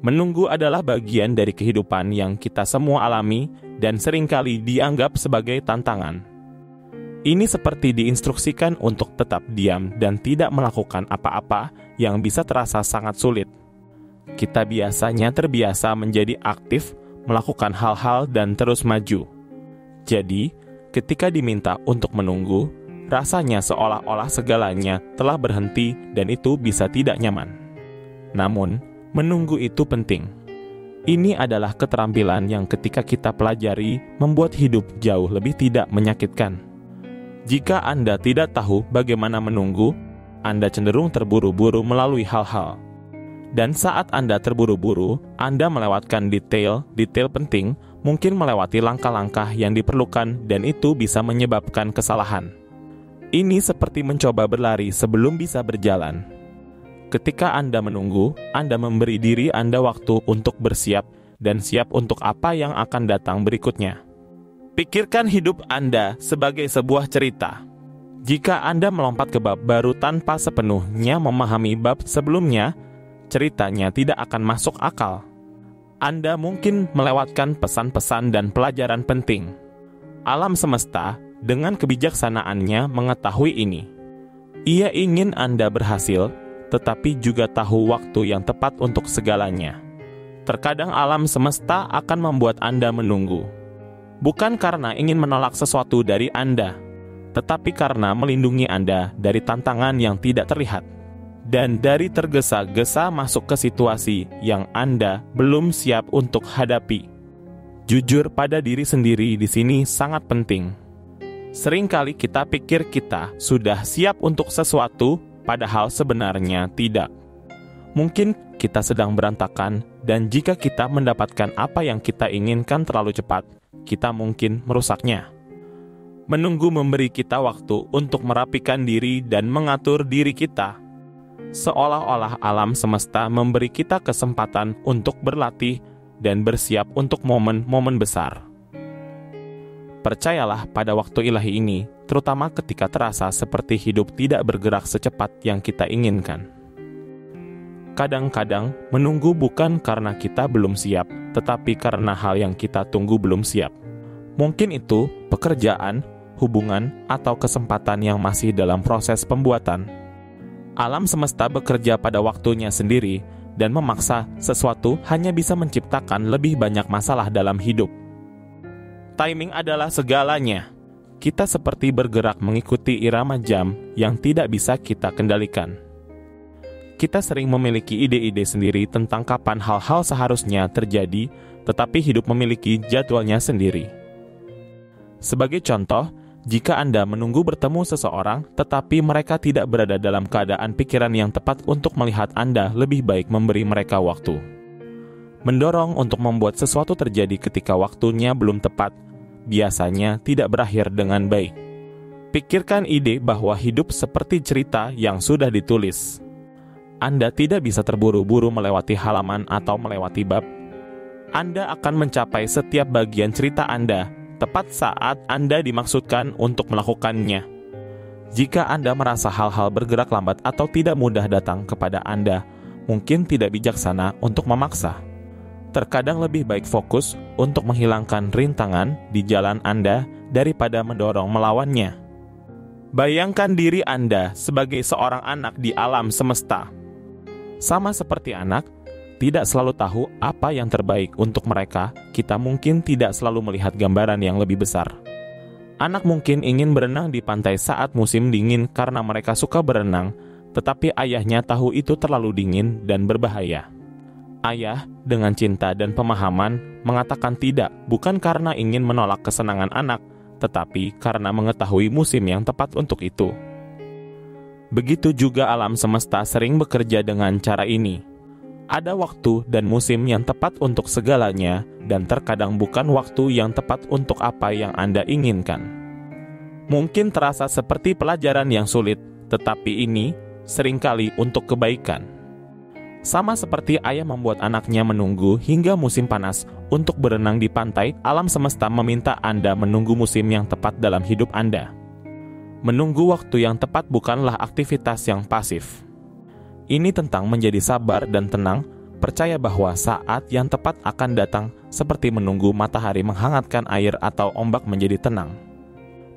Menunggu adalah bagian dari kehidupan yang kita semua alami dan seringkali dianggap sebagai tantangan. Ini seperti diinstruksikan untuk tetap diam dan tidak melakukan apa-apa yang bisa terasa sangat sulit. Kita biasanya terbiasa menjadi aktif, melakukan hal-hal dan terus maju. Jadi, ketika diminta untuk menunggu, rasanya seolah-olah segalanya telah berhenti dan itu bisa tidak nyaman. Namun, menunggu itu penting. Ini adalah keterampilan yang ketika kita pelajari membuat hidup jauh lebih tidak menyakitkan. Jika Anda tidak tahu bagaimana menunggu, Anda cenderung terburu-buru melalui hal-hal. Dan saat Anda terburu-buru, Anda melewatkan detail penting, mungkin melewati langkah-langkah yang diperlukan dan itu bisa menyebabkan kesalahan. Ini seperti mencoba berlari sebelum bisa berjalan. Ketika Anda menunggu, Anda memberi diri Anda waktu untuk bersiap dan siap untuk apa yang akan datang berikutnya. Pikirkan hidup Anda sebagai sebuah cerita. Jika Anda melompat ke bab baru tanpa sepenuhnya memahami bab sebelumnya, ceritanya tidak akan masuk akal. Anda mungkin melewatkan pesan-pesan dan pelajaran penting. Alam semesta dengan kebijaksanaannya mengetahui ini. Ia ingin Anda berhasil, tetapi juga tahu waktu yang tepat untuk segalanya. Terkadang alam semesta akan membuat Anda menunggu. Bukan karena ingin menolak sesuatu dari Anda, tetapi karena melindungi Anda dari tantangan yang tidak terlihat, dan dari tergesa-gesa masuk ke situasi yang Anda belum siap untuk hadapi. Jujur pada diri sendiri di sini sangat penting. Seringkali kita pikir kita sudah siap untuk sesuatu, padahal sebenarnya tidak. Mungkin kita sedang berantakan, dan jika kita mendapatkan apa yang kita inginkan terlalu cepat, kita mungkin merusaknya. Menunggu memberi kita waktu untuk merapikan diri dan mengatur diri kita. Seolah-olah alam semesta memberi kita kesempatan untuk berlatih dan bersiap untuk momen-momen besar. Percayalah pada waktu ilahi ini, terutama ketika terasa seperti hidup tidak bergerak secepat yang kita inginkan. Kadang-kadang menunggu bukan karena kita belum siap, tetapi karena hal yang kita tunggu belum siap. Mungkin itu pekerjaan, hubungan, atau kesempatan yang masih dalam proses pembuatan. Alam semesta bekerja pada waktunya sendiri dan memaksa sesuatu hanya bisa menciptakan lebih banyak masalah dalam hidup. Timing adalah segalanya. Kita seperti bergerak mengikuti irama jam yang tidak bisa kita kendalikan. Kita sering memiliki ide-ide sendiri tentang kapan hal-hal seharusnya terjadi, tetapi hidup memiliki jadwalnya sendiri. Sebagai contoh, jika Anda menunggu bertemu seseorang, tetapi mereka tidak berada dalam keadaan pikiran yang tepat untuk melihat Anda, lebih baik memberi mereka waktu. Mendorong untuk membuat sesuatu terjadi ketika waktunya belum tepat, biasanya tidak berakhir dengan baik. Pikirkan ide bahwa hidup seperti cerita yang sudah ditulis. Anda tidak bisa terburu-buru melewati halaman atau melewati bab. Anda akan mencapai setiap bagian cerita Anda tepat saat Anda dimaksudkan untuk melakukannya. Jika Anda merasa hal-hal bergerak lambat atau tidak mudah datang kepada Anda, mungkin tidak bijaksana untuk memaksa. Terkadang lebih baik fokus untuk menghilangkan rintangan di jalan Anda daripada mendorong melawannya. Bayangkan diri Anda sebagai seorang anak di alam semesta. Sama seperti anak, tidak selalu tahu apa yang terbaik untuk mereka, kita mungkin tidak selalu melihat gambaran yang lebih besar. Anak mungkin ingin berenang di pantai saat musim dingin karena mereka suka berenang, tetapi ayahnya tahu itu terlalu dingin dan berbahaya. Ayah, dengan cinta dan pemahaman, mengatakan tidak, bukan karena ingin menolak kesenangan anak, tetapi karena mengetahui musim yang tepat untuk itu. Begitu juga alam semesta sering bekerja dengan cara ini. Ada waktu dan musim yang tepat untuk segalanya, dan terkadang bukan waktu yang tepat untuk apa yang Anda inginkan. Mungkin terasa seperti pelajaran yang sulit, tetapi ini seringkali untuk kebaikan. Sama seperti ayah membuat anaknya menunggu hingga musim panas untuk berenang di pantai, alam semesta meminta Anda menunggu musim yang tepat dalam hidup Anda. Menunggu waktu yang tepat bukanlah aktivitas yang pasif. Ini tentang menjadi sabar dan tenang, Percaya bahwa saat yang tepat akan datang seperti menunggu matahari menghangatkan air atau ombak menjadi tenang.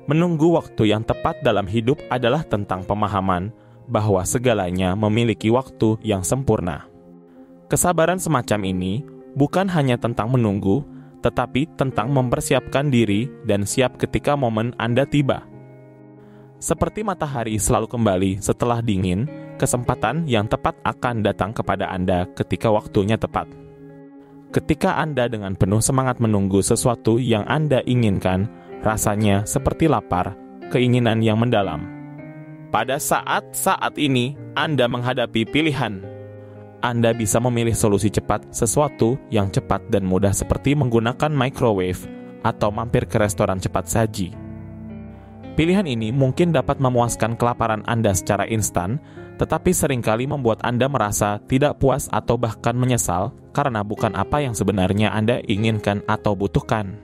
Menunggu waktu yang tepat dalam hidup adalah tentang pemahaman bahwa segalanya memiliki waktu yang sempurna. Kesabaran semacam ini bukan hanya tentang menunggu, tetapi tentang mempersiapkan diri dan siap ketika momen Anda tiba. Seperti matahari selalu kembali setelah dingin, kesempatan yang tepat akan datang kepada Anda ketika waktunya tepat. Ketika Anda dengan penuh semangat menunggu sesuatu yang Anda inginkan, rasanya seperti lapar, keinginan yang mendalam. Pada saat-saat ini, Anda menghadapi pilihan. Anda bisa memilih solusi cepat, sesuatu yang cepat dan mudah seperti menggunakan microwave atau mampir ke restoran cepat saji. Pilihan ini mungkin dapat memuaskan kelaparan Anda secara instan, tetapi seringkali membuat Anda merasa tidak puas atau bahkan menyesal karena bukan apa yang sebenarnya Anda inginkan atau butuhkan.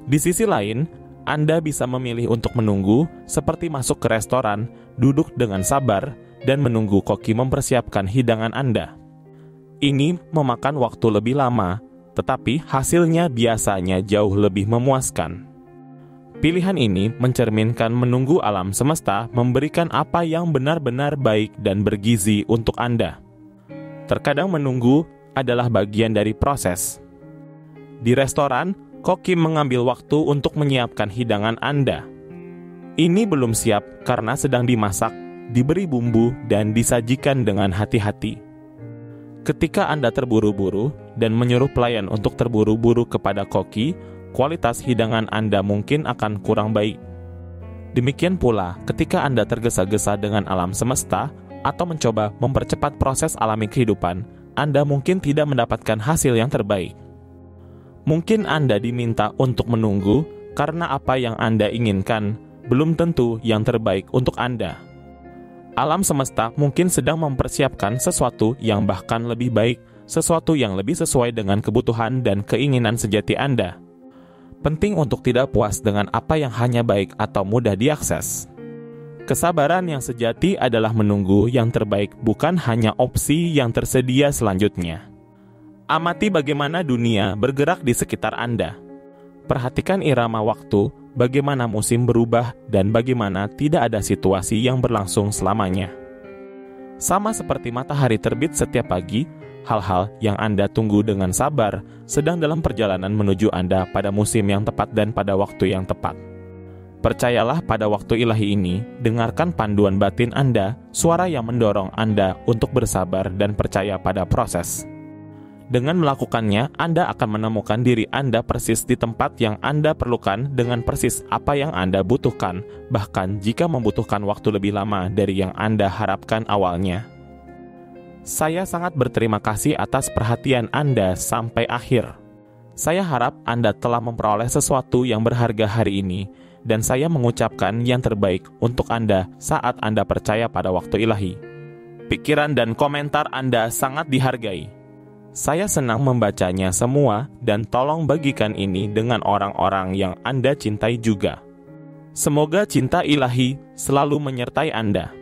Di sisi lain, Anda bisa memilih untuk menunggu, seperti masuk ke restoran, duduk dengan sabar, dan menunggu koki mempersiapkan hidangan Anda. Ini memakan waktu lebih lama, tetapi hasilnya biasanya jauh lebih memuaskan. Pilihan ini mencerminkan menunggu alam semesta memberikan apa yang benar-benar baik dan bergizi untuk Anda. Terkadang menunggu adalah bagian dari proses. Di restoran, koki mengambil waktu untuk menyiapkan hidangan Anda. Ini belum siap karena sedang dimasak, diberi bumbu, dan disajikan dengan hati-hati. Ketika Anda terburu-buru dan menyuruh pelayan untuk terburu-buru kepada koki, kualitas hidangan Anda mungkin akan kurang baik. Demikian pula ketika Anda tergesa-gesa dengan alam semesta atau mencoba mempercepat proses alami kehidupan, Anda mungkin tidak mendapatkan hasil yang terbaik. Mungkin Anda diminta untuk menunggu karena apa yang Anda inginkan belum tentu yang terbaik untuk Anda. Alam semesta mungkin sedang mempersiapkan sesuatu yang bahkan lebih baik, sesuatu yang lebih sesuai dengan kebutuhan dan keinginan sejati Anda. Penting untuk tidak puas dengan apa yang hanya baik atau mudah diakses. Kesabaran yang sejati adalah menunggu yang terbaik, bukan hanya opsi yang tersedia selanjutnya. Amati bagaimana dunia bergerak di sekitar Anda. Perhatikan irama waktu, bagaimana musim berubah, dan bagaimana tidak ada situasi yang berlangsung selamanya. Sama seperti matahari terbit setiap pagi, hal-hal yang Anda tunggu dengan sabar sedang dalam perjalanan menuju Anda pada musim yang tepat dan pada waktu yang tepat. Percayalah pada waktu ilahi ini, dengarkan panduan batin Anda, suara yang mendorong Anda untuk bersabar dan percaya pada proses. Dengan melakukannya, Anda akan menemukan diri Anda persis di tempat yang Anda perlukan dengan persis apa yang Anda butuhkan, bahkan jika membutuhkan waktu lebih lama dari yang Anda harapkan awalnya. Saya sangat berterima kasih atas perhatian Anda sampai akhir. Saya harap Anda telah memperoleh sesuatu yang berharga hari ini, dan saya mengucapkan yang terbaik untuk Anda saat Anda percaya pada waktu ilahi. Pikiran dan komentar Anda sangat dihargai. Saya senang membacanya semua dan tolong bagikan ini dengan orang-orang yang Anda cintai juga. Semoga cinta ilahi selalu menyertai Anda.